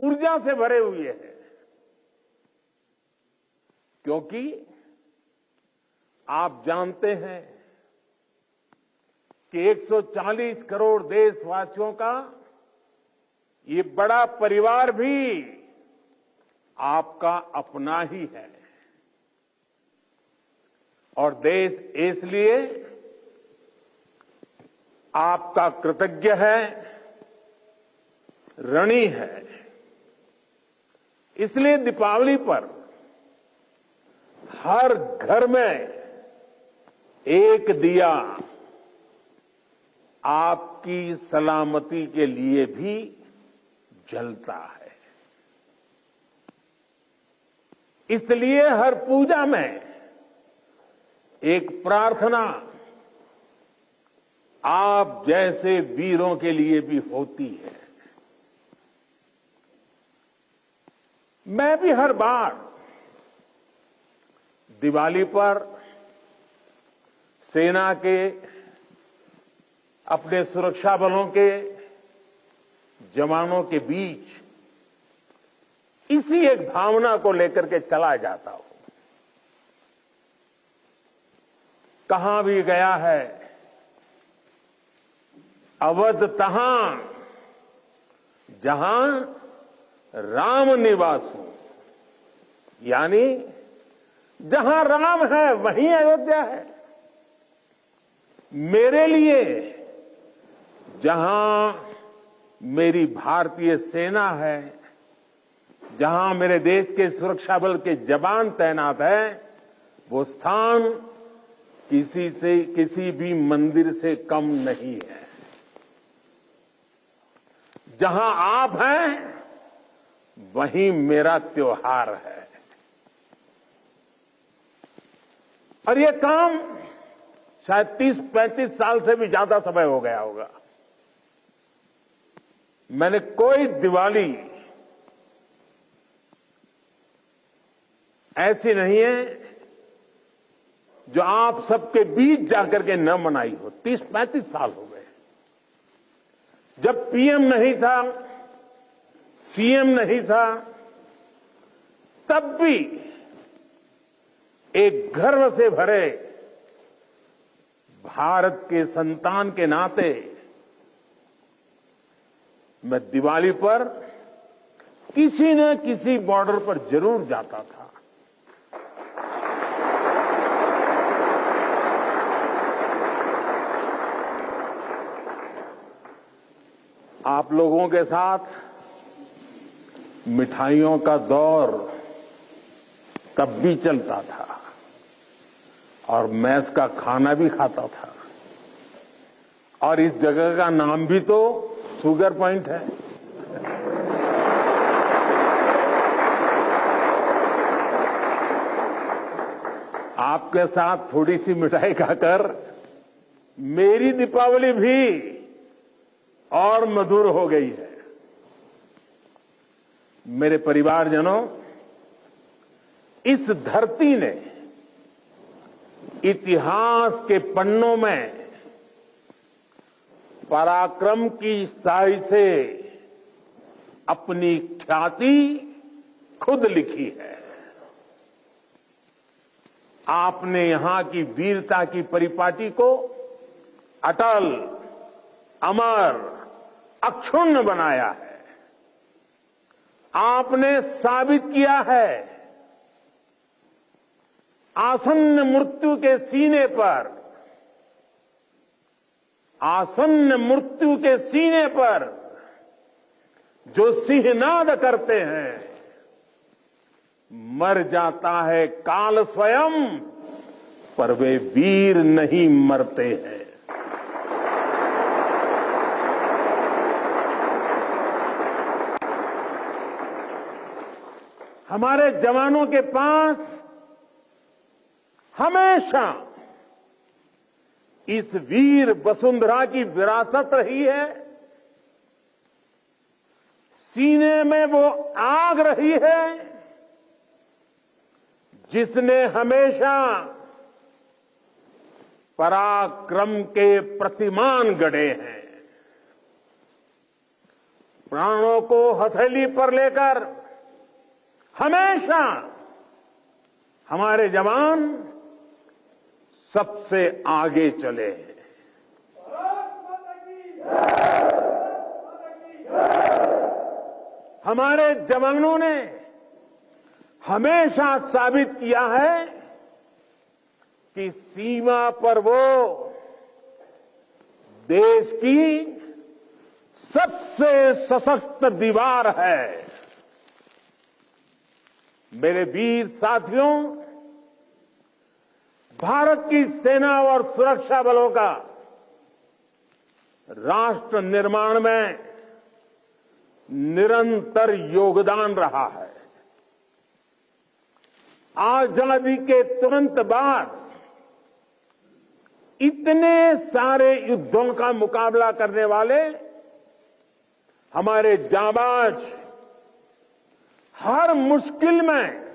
ऊर्जा से भरे हुए हैं, क्योंकि आप जानते हैं कि 140 करोड़ देशवासियों का ये बड़ा परिवार भी आपका अपना ही है और देश इसलिए आपका कृतज्ञ है, ऋणी है। इसलिए दीपावली पर हर घर में एक दिया आपकी सलामती के लिए भी जलता है। इसलिए हर पूजा में एक प्रार्थना आप जैसे वीरों के लिए भी होती है। मैं भी हर बार दिवाली पर सेना के, अपने सुरक्षा बलों के जवानों के बीच इसी एक भावना को लेकर के चला जाता हूं। कहां भी गया है, अवध तहां जहां राम निवासु, यानी जहां राम है वहीं अयोध्या है। मेरे लिए जहां मेरी भारतीय सेना है, जहां मेरे देश के सुरक्षा बल के जवान तैनात हैं, वो स्थान किसी भी मंदिर से कम नहीं है। जहां आप हैं वहीं मेरा त्योहार है। और ये काम शायद 30-35 साल से भी ज्यादा समय हो गया होगा। मैंने कोई दिवाली ऐसी नहीं है जो आप सबके बीच जाकर के न मनाई हो। 30-35 साल हो गए। जब पीएम नहीं था, सीएम नहीं था, तब भी एक गर्व से भरे भारत के संतान के नाते मैं दिवाली पर किसी न किसी बॉर्डर पर जरूर जाता था। आप लोगों के साथ मिठाइयों का दौर तब भी चलता था और मैस का खाना भी खाता था। और इस जगह का नाम भी तो शुगर पॉइंट है। आपके साथ थोड़ी सी मिठाई खाकर मेरी दीपावली भी और मधुर हो गई है। मेरे परिवारजनों, इस धरती ने इतिहास के पन्नों में पराक्रम की स्याही से अपनी ख्याति खुद लिखी है। आपने यहां की वीरता की परिपाटी को अटल, अमर, अक्षुण्ण बनाया है। आपने साबित किया है आसन्न मृत्यु के सीने पर, आसन्न मृत्यु के सीने पर जो सिंहनाद करते हैं, मर जाता है काल स्वयं, पर वे वीर नहीं मरते हैं। हमारे जवानों के पास हमेशा इस वीर वसुंधरा की विरासत रही है। सीने में वो आग रही है जिसने हमेशा पराक्रम के प्रतिमान गढ़े हैं। प्राणों को हथेली पर लेकर हमेशा हमारे जवान सबसे आगे चले हैं। हमारे जवानों ने हमेशा साबित किया है कि सीमा पर वो देश की सबसे सशक्त दीवार है। मेरे वीर साथियों, भारत की सेना और सुरक्षा बलों का राष्ट्र निर्माण में निरंतर योगदान रहा है। आजादी के तुरंत बाद इतने सारे युद्धों का मुकाबला करने वाले हमारे जांबाज, हर मुश्किल में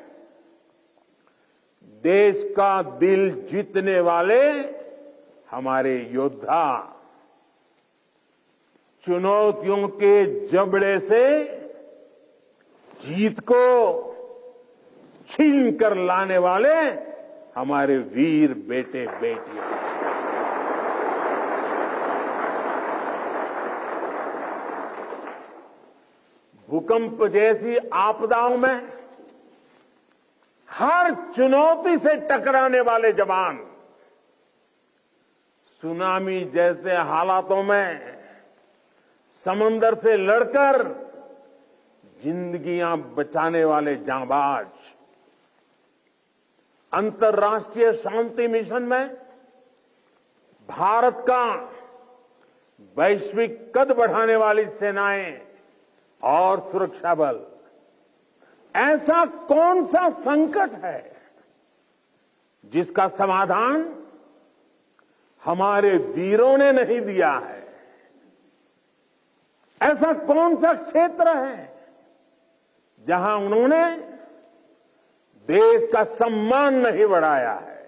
देश का दिल जीतने वाले हमारे योद्धा चुनौतियों के जबड़े से जीत को छीन कर लाने वाले हमारे वीर बेटे बेटियां। भूकंप जैसी आपदाओं में हर चुनौती से टकराने वाले जवान, सुनामी जैसे हालातों में समंदर से लड़कर जिंदगियां बचाने वाले जांबाज, अंतर्राष्ट्रीय शांति मिशन में भारत का वैश्विक कद बढ़ाने वाली सेनाएं और सुरक्षा बल, ऐसा कौन सा संकट है जिसका समाधान हमारे वीरों ने नहीं दिया है? ऐसा कौन सा क्षेत्र है जहां उन्होंने देश का सम्मान नहीं बढ़ाया है?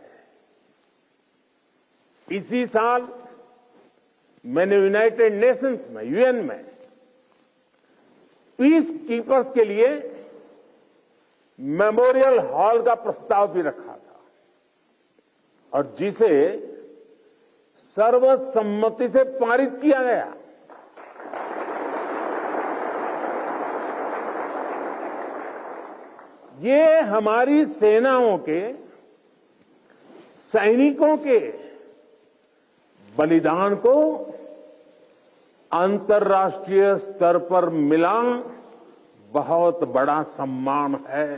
इसी साल मैंने यूनाइटेड नेशंस में, यूएन में पीस कीपर्स के लिए मेमोरियल हॉल का प्रस्ताव भी रखा था और जिसे सर्वसम्मति से पारित किया गया। ये हमारी सेनाओं के, सैनिकों के बलिदान को अंतर्राष्ट्रीय स्तर पर मिला बहुत बड़ा सम्मान है।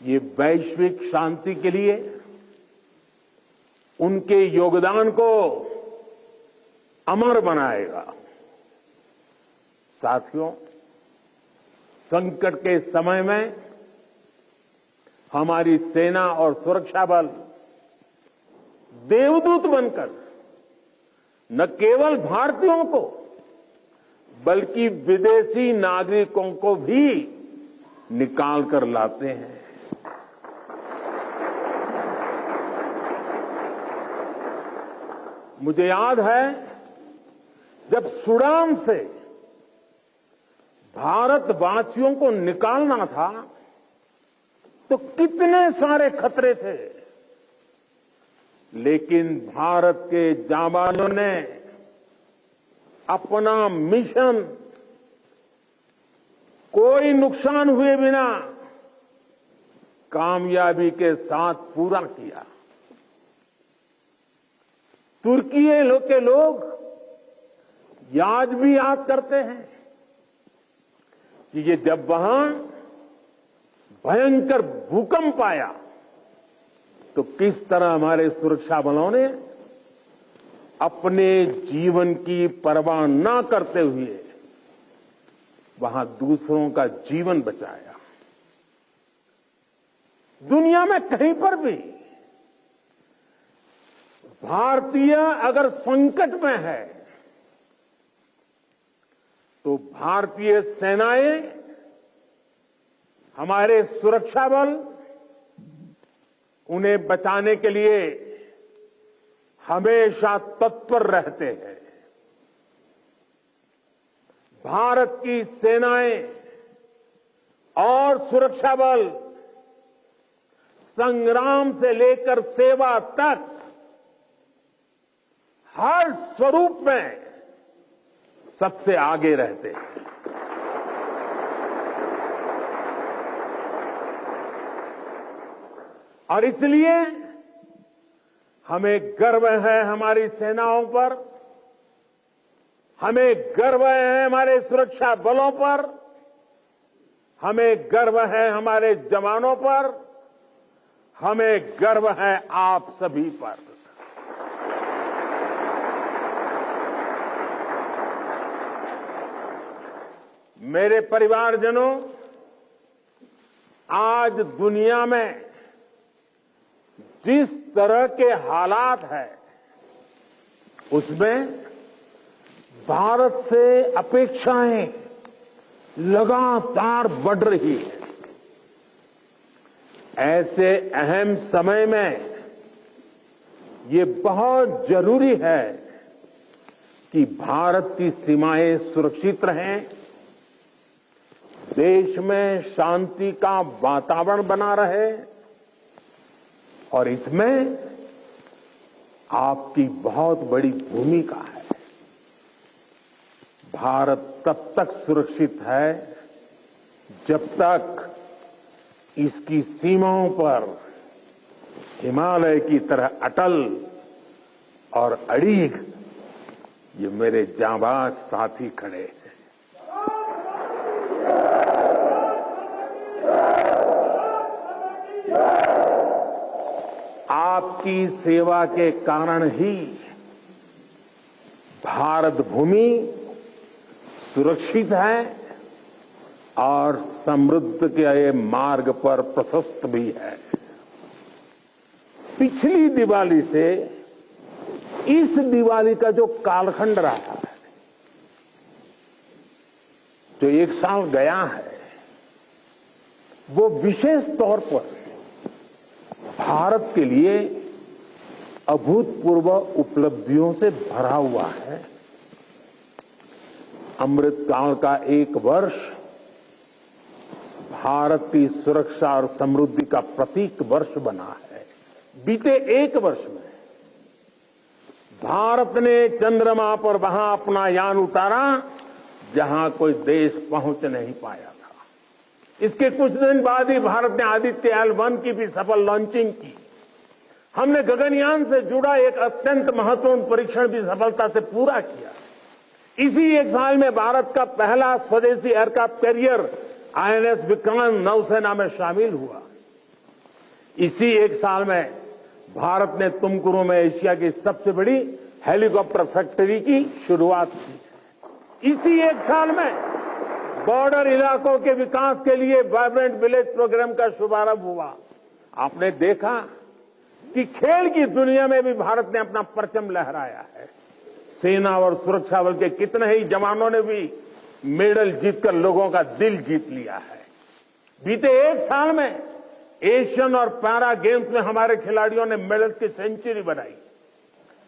ये वैश्विक शांति के लिए उनके योगदान को अमर बनाएगा। साथियों, संकट के समय में हमारी सेना और सुरक्षा बल देवदूत बनकर न केवल भारतीयों को बल्कि विदेशी नागरिकों को भी निकाल कर लाते हैं। मुझे याद है जब सूडान से भारतवासियों को निकालना था तो कितने सारे खतरे थे, लेकिन भारत के जांबाजों ने अपना मिशन कोई नुकसान हुए बिना कामयाबी के साथ पूरा किया। तुर्की के लोग आज भी याद करते हैं कि ये जब वहां भयंकर भूकंप आया तो किस तरह हमारे सुरक्षा बलों ने अपने जीवन की परवाह न करते हुए वहां दूसरों का जीवन बचाया। दुनिया में कहीं पर भी भारतीय अगर संकट में है तो भारतीय सेनाएं, हमारे सुरक्षा बल उन्हें बचाने के लिए हमेशा तत्पर रहते हैं। भारत की सेनाएं और सुरक्षा बल संग्राम से लेकर सेवा तक हर स्वरूप में सबसे आगे रहते हैं। और इसलिए हमें गर्व है हमारी सेनाओं पर, हमें गर्व है हमारे सुरक्षा बलों पर, हमें गर्व है हमारे जवानों पर, हमें गर्व है आप सभी पर। मेरे परिवारजनों, आज दुनिया में जिस तरह के हालात हैं, उसमें भारत से अपेक्षाएं लगातार बढ़ रही है। ऐसे अहम समय में ये बहुत जरूरी है कि भारत की सीमाएं सुरक्षित रहें, देश में शांति का वातावरण बना रहे, और इसमें आपकी बहुत बड़ी भूमिका है। भारत तब तक सुरक्षित है जब तक इसकी सीमाओं पर हिमालय की तरह अटल और अड़ीग ये मेरे जांबाज साथी खड़े हैं। आपकी सेवा के कारण ही भारत भूमि सुरक्षित है और समृद्ध के मार्ग पर प्रशस्त भी है। पिछली दिवाली से इस दिवाली का जो कालखंड रहा है, जो एक साल गया है, वो विशेष तौर पर भारत के लिए अभूतपूर्व उपलब्धियों से भरा हुआ है। अमृतकाल का एक वर्ष भारत की सुरक्षा और समृद्धि का प्रतीक वर्ष बना है। बीते एक वर्ष में भारत ने चंद्रमा पर वहां अपना यान उतारा जहां कोई देश पहुंच नहीं पाया था। इसके कुछ दिन बाद ही भारत ने आदित्य L1 की भी सफल लॉन्चिंग की। हमने गगनयान से जुड़ा एक अत्यंत महत्वपूर्ण परीक्षण भी सफलता से पूरा किया। इसी एक साल में भारत का पहला स्वदेशी एयरक्राफ्ट कैरियर INS विक्रांत नौसेना में शामिल हुआ। इसी एक साल में भारत ने तुमकुरू में एशिया की सबसे बड़ी हेलीकॉप्टर फैक्ट्री की शुरुआत की। इसी एक साल में बॉर्डर इलाकों के विकास के लिए वाइब्रेंट विलेज प्रोग्राम का शुभारंभ हुआ। आपने देखा कि खेल की दुनिया में भी भारत ने अपना परचम लहराया है। सेना और सुरक्षा बल के कितने ही जवानों ने भी मेडल जीतकर लोगों का दिल जीत लिया है। बीते एक साल में एशियन और पैरा गेम्स में हमारे खिलाड़ियों ने मेडल की सेंचुरी बनाई।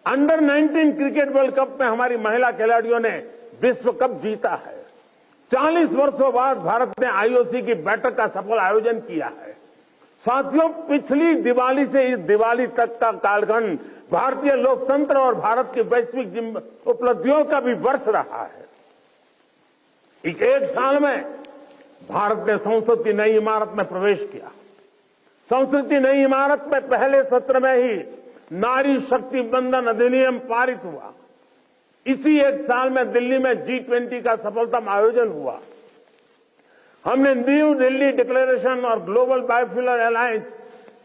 अंडर 19 क्रिकेट वर्ल्ड कप में हमारी महिला खिलाड़ियों ने विश्व कप जीता है। 40 वर्षों बाद भारत ने IOC की बैठक का सफल आयोजन किया है। साथियों, पिछली दिवाली से इस दिवाली तक का कालखंड भारतीय लोकतंत्र और भारत की वैश्विक उपलब्धियों का भी वर्ष रहा है। एक साल में भारत ने संसद की नई इमारत में प्रवेश किया। संसद की नई इमारत में पहले सत्र में ही नारी शक्ति वंदन अधिनियम पारित हुआ। इसी एक साल में दिल्ली में G20 का सफलतम आयोजन हुआ। हमने न्यू दिल्ली डिक्लेरेशन और ग्लोबल बायोफ्यूल अलायंस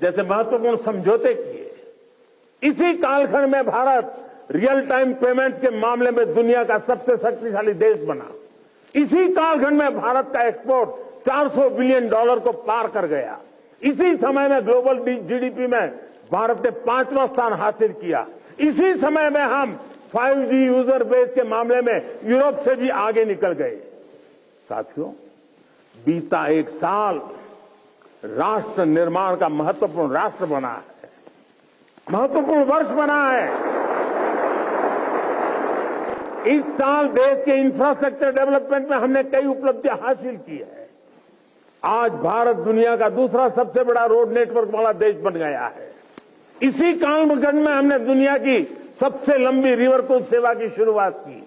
जैसे महत्वपूर्ण समझौते किए। इसी कालखंड में भारत रियल टाइम पेमेंट के मामले में दुनिया का सबसे शक्तिशाली देश बना। इसी कालखंड में भारत का एक्सपोर्ट $400 बिलियन को पार कर गया। इसी समय में ग्लोबल GDP में भारत ने 5वां स्थान हासिल किया। इसी समय में हम 5G यूजर बेस के मामले में यूरोप से भी आगे निकल गए। साथियों, बीता एक साल राष्ट्र निर्माण का महत्वपूर्ण राष्ट्र बना है, महत्वपूर्ण वर्ष बना है। इस साल देश के इंफ्रास्ट्रक्चर डेवलपमेंट में हमने कई उपलब्धियां हासिल की है। आज भारत दुनिया का दूसरा सबसे बड़ा रोड नेटवर्क वाला देश बन गया है। इसी कालखंड में हमने दुनिया की सबसे लंबी रिवर क्रूज सेवा की शुरुआत की।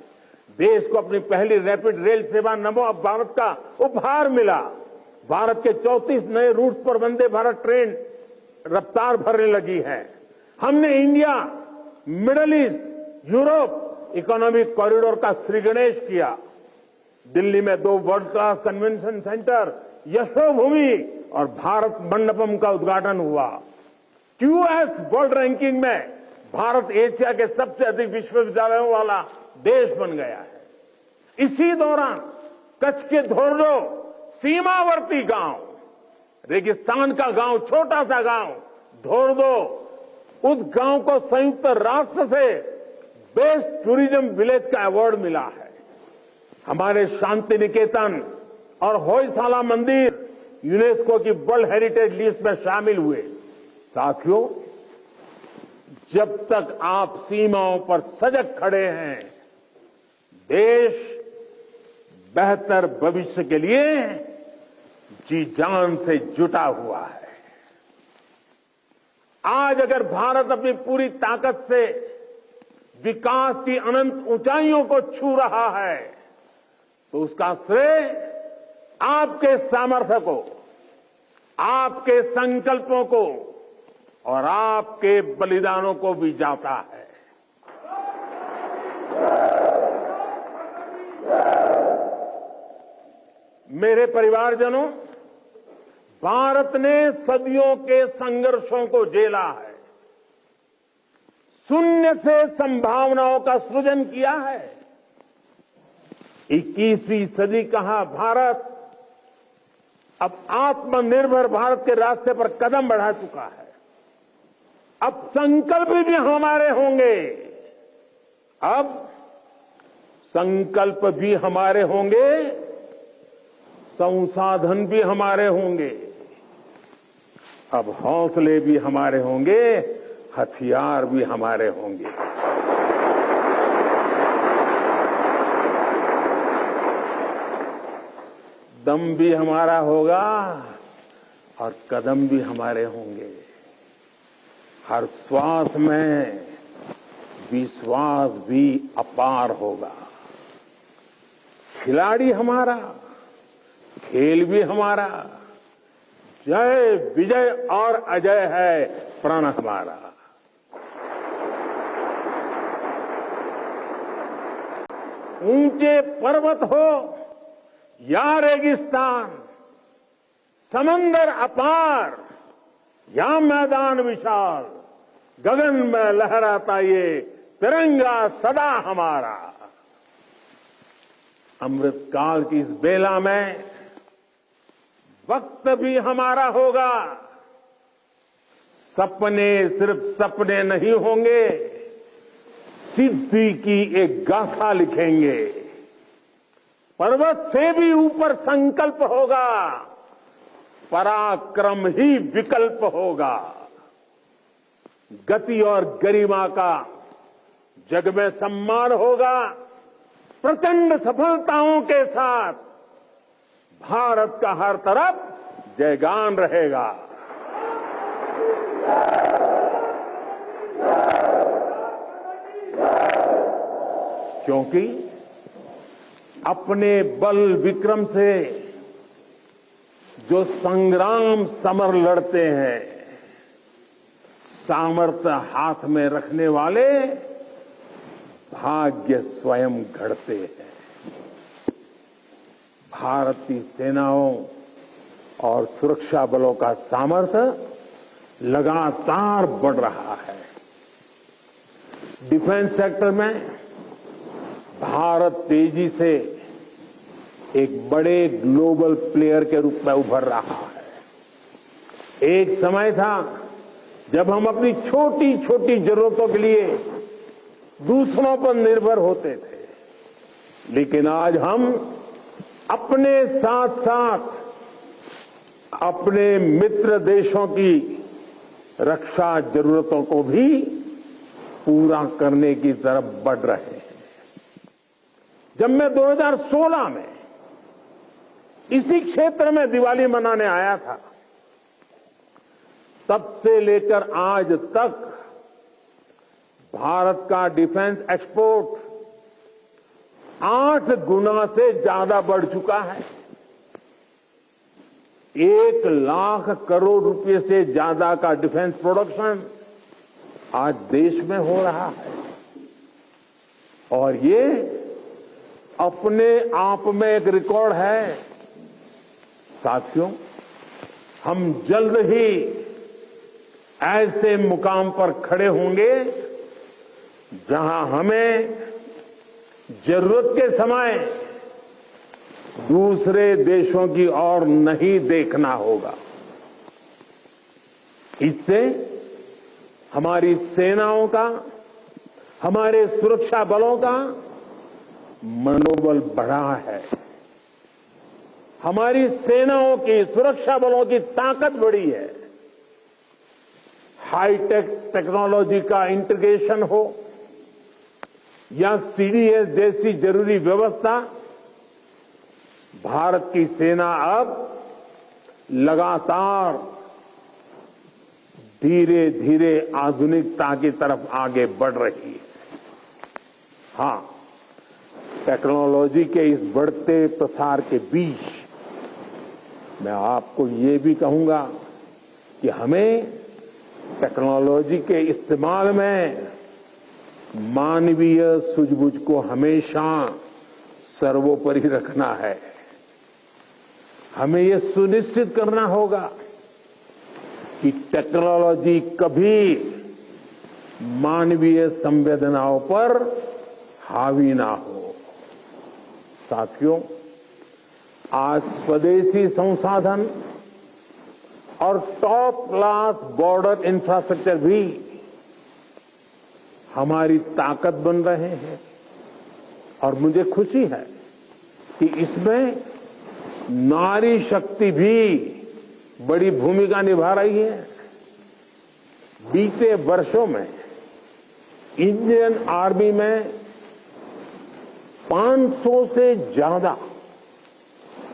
देश को अपनी पहली रैपिड रेल सेवा नमो अब भारत का उपहार मिला। भारत के 34 नए रूट पर वंदे भारत ट्रेन रफ्तार भरने लगी है। हमने India, middle east, Europe economic corridor का श्रीगणेश किया। दिल्ली में 2 world class convention centre, Yashobhoomi और भारत मंडपम का उद्घाटन हुआ। क्यूएस वर्ल्ड रैंकिंग में भारत एशिया के सबसे अधिक विश्वविद्यालयों वाला देश बन गया है। इसी दौरान कच्छ के धोर्डो सीमावर्ती गांव, रेगिस्तान का गांव, छोटा सा गांव धोर्डो, उस गांव को संयुक्त राष्ट्र से बेस्ट टूरिज्म विलेज का अवार्ड मिला है। हमारे शांति निकेतन और होयसाला मंदिर यूनेस्को की वर्ल्ड हेरिटेज लिस्ट में शामिल हुए। साथियों, जब तक आप सीमाओं पर सजग खड़े हैं, देश बेहतर भविष्य के लिए जी जान से जुटा हुआ है। आज अगर भारत अपनी पूरी ताकत से विकास की अनंत ऊंचाइयों को छू रहा है, तो उसका श्रेय आपके सामर्थ्य को, आपके संकल्पों को और आपके बलिदानों को भी जाता है। मेरे परिवारजनों, भारत ने सदियों के संघर्षों को झेला है, शून्य से संभावनाओं का सृजन किया है। 21वीं सदी का भारत अब आत्मनिर्भर भारत के रास्ते पर कदम बढ़ा चुका है। अब संकल्प भी हमारे होंगे, अब संकल्प भी हमारे होंगे, संसाधन भी हमारे होंगे, अब हौसले भी हमारे होंगे, हथियार भी हमारे होंगे। दम भी हमारा होगा और कदम भी हमारे होंगे। हर श्वास में विश्वास भी अपार होगा। खिलाड़ी हमारा, खेल भी हमारा, जय विजय और अजय है प्रण हमारा। ऊंचे पर्वत हो या रेगिस्तान, समंदर अपार या मैदान विशाल, गगन में लहराता ये तिरंगा सदा हमारा। अमृतकाल की इस बेला में वक्त भी हमारा होगा। सपने सिर्फ सपने नहीं होंगे, सिद्धि की एक गाथा लिखेंगे। पर्वत से भी ऊपर संकल्प होगा, पराक्रम ही विकल्प होगा। गति और गरिमा का जग में सम्मान होगा। प्रचंड सफलताओं के साथ भारत का हर तरफ जयगान रहेगा। क्योंकि अपने बल विक्रम से जो संग्राम समर लड़ते हैं, सामर्थ्य हाथ में रखने वाले भाग्य स्वयं घड़ते हैं। भारतीय सेनाओं और सुरक्षा बलों का सामर्थ्य लगातार बढ़ रहा है। डिफेंस सेक्टर में भारत तेजी से एक बड़े ग्लोबल प्लेयर के रूप में उभर रहा है। एक समय था जब हम अपनी छोटी छोटी जरूरतों के लिए दूसरों पर निर्भर होते थे, लेकिन आज हम अपने साथ साथ अपने मित्र देशों की रक्षा जरूरतों को भी पूरा करने की तरफ बढ़ रहे हैं। जब मैं 2016 में इसी क्षेत्र में दिवाली मनाने आया था, तब से लेकर आज तक भारत का डिफेंस एक्सपोर्ट 8 गुना से ज्यादा बढ़ चुका है। 1 लाख करोड़ रुपए से ज्यादा का डिफेंस प्रोडक्शन आज देश में हो रहा है और ये अपने आप में एक रिकॉर्ड है। साथियों, हम जल्द ही ऐसे मुकाम पर खड़े होंगे जहां हमें जरूरत के समय दूसरे देशों की ओर नहीं देखना होगा। इससे हमारी सेनाओं का, हमारे सुरक्षा बलों का मनोबल बढ़ा है। हमारी सेनाओं की, सुरक्षा बलों की ताकत बढ़ी है। हाईटेक टेक्नोलॉजी का इंटीग्रेशन हो या सीडीएस जैसी जरूरी व्यवस्था, भारत की सेना अब लगातार धीरे धीरे आधुनिकता की तरफ आगे बढ़ रही है। हां, टेक्नोलॉजी के इस बढ़ते प्रसार के बीच मैं आपको ये भी कहूंगा कि हमें टेक्नोलॉजी के इस्तेमाल में मानवीय सूझबूझ को हमेशा सर्वोपरि रखना है। हमें यह सुनिश्चित करना होगा कि टेक्नोलॉजी कभी मानवीय संवेदनाओं पर हावी ना हो। साथियों, आज स्वदेशी संसाधन और टॉप क्लास बॉर्डर इंफ्रास्ट्रक्चर भी हमारी ताकत बन रहे हैं और मुझे खुशी है कि इसमें नारी शक्ति भी बड़ी भूमिका निभा रही है। बीते वर्षों में इंडियन आर्मी में 500 से ज्यादा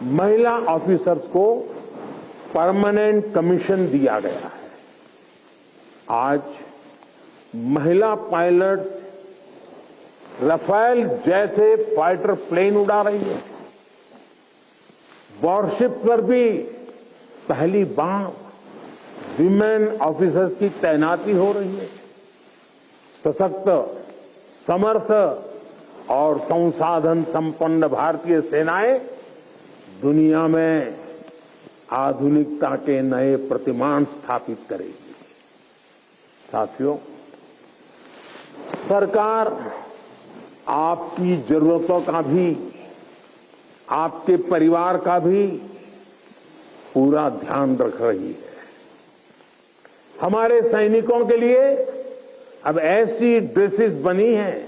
महिला ऑफिसर्स को परमानेंट कमीशन दिया गया है। आज महिला पायलट राफेल जैसे फाइटर प्लेन उड़ा रही है। वॉरशिप पर भी पहली बार विमेन ऑफिसर्स की तैनाती हो रही है। सशक्त, समर्थ और संसाधन संपन्न भारतीय सेनाएं दुनिया में आधुनिकता के नए प्रतिमान स्थापित करेगी। साथियों, सरकार आपकी जरूरतों का भी, आपके परिवार का भी पूरा ध्यान रख रही है। हमारे सैनिकों के लिए अब ऐसी ड्रेसेस बनी हैं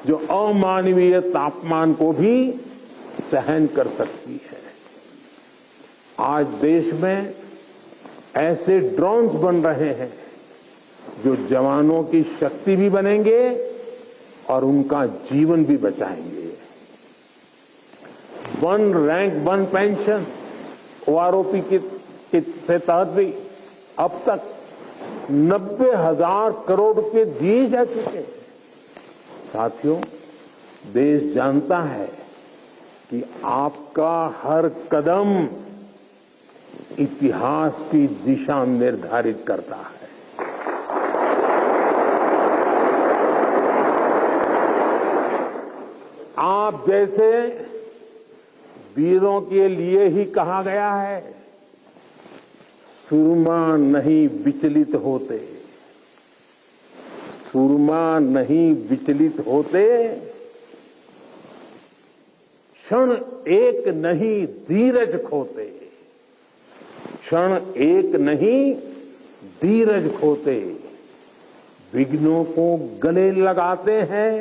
जो अमानवीय तापमान को भी सहन कर सकती है। आज देश में ऐसे ड्रोन्स बन रहे हैं जो जवानों की शक्ति भी बनेंगे और उनका जीवन भी बचाएंगे। 1 रैंक 1 पेंशन ओआरओपी के तहत भी अब तक 90,000 करोड़ रुपए दिए जा चुके हैं। साथियों, देश जानता है कि आपका हर कदम इतिहास की दिशा निर्धारित करता है। आप जैसे वीरों के लिए ही कहा गया है, सूरमा नहीं विचलित होते, सूरमा नहीं विचलित होते, क्षण एक नहीं धीरज खोते, क्षण एक नहीं धीरज खोते, विघ्नों को गले लगाते हैं,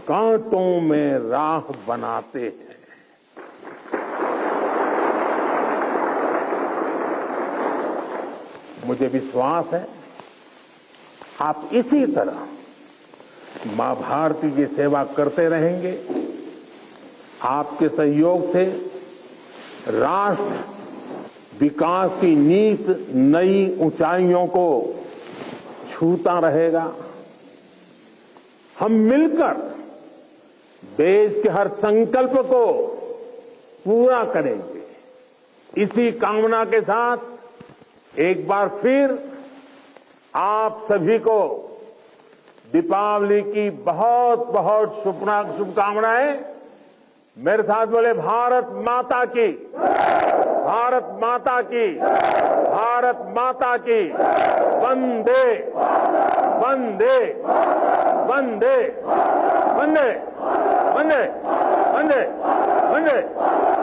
कांटों में राह बनाते हैं। मुझे विश्वास है आप इसी तरह मां भारती की सेवा करते रहेंगे। आपके सहयोग से राष्ट्र विकास की नीत नई ऊंचाइयों को छूता रहेगा। हम मिलकर देश के हर संकल्प को पूरा करेंगे। इसी कामना के साथ एक बार फिर आप सभी को दीपावली की बहुत बहुत शुभकामनाएं। मेरे साथ बोले भारत माता की, भारत माता की, भारत माता की। वंदे वंदे वंदे वंदे वंदे वंदे वंदे।